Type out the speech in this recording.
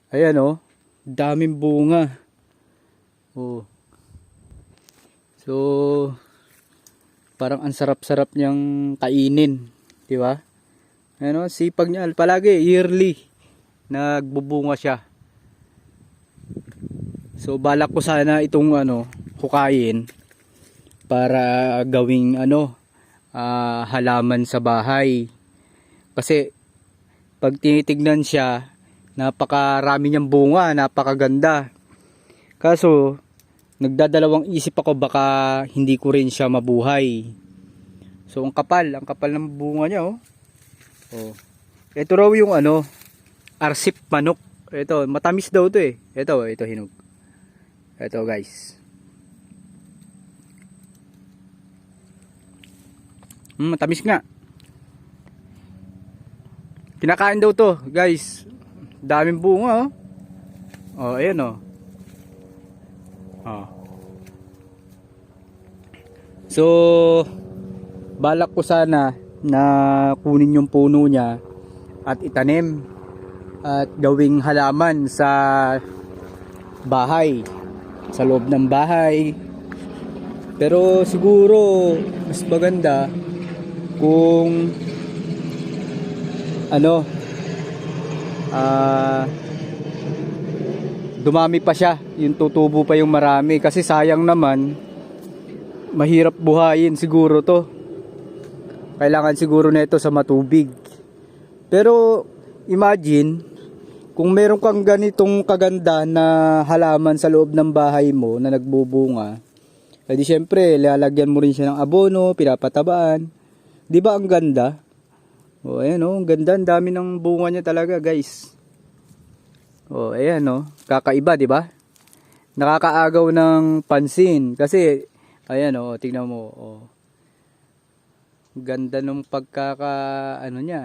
Ayan oh, daming bunga. Oh. So, parang ang sarap-sarap niyang kainin, 'di ba? Ayan oh, sipag niya palagi yearly nagbubunga siya. So, balak ko sana itong hukayin para gawing halaman sa bahay. Kasi pag tinitignan siya, napakarami niyang bunga, napakaganda. Kaso, nagdadalawang isip ako baka hindi ko rin siya mabuhay. So, ang kapal ng bunga niya oh. Oh. Ito raw yung arsip manok. Ito, matamis daw to eh. Ito hinog. Ito guys. Matamis nga. Kinakain daw to, guys. Daming bunga oh. Oh, ayan oh. Oh. So, balak ko sana na kunin yung puno niya at itanim at gawing halaman sa bahay, sa loob ng bahay. Pero siguro mas maganda kung dumami pa siya, yung tutubo pa yung marami, kasi sayang naman, mahirap buhayin siguro to. Kailangan siguro nito sa matubig. Pero imagine kung meron kang ganitong kaganda na halaman sa loob ng bahay mo na nagbubunga, edi syempre lalagyan mo rin siya ng abono, pinapatabaan. Di ba ang ganda? Oh, ayan oh, ang ganda, ang dami ng bunga niya talaga, guys. Oh, ayan oh, kakaiba, di ba? Nakakaagaw ng pansin kasi ayan oh, tingnan mo oh. Ganda ng pagkaka niya.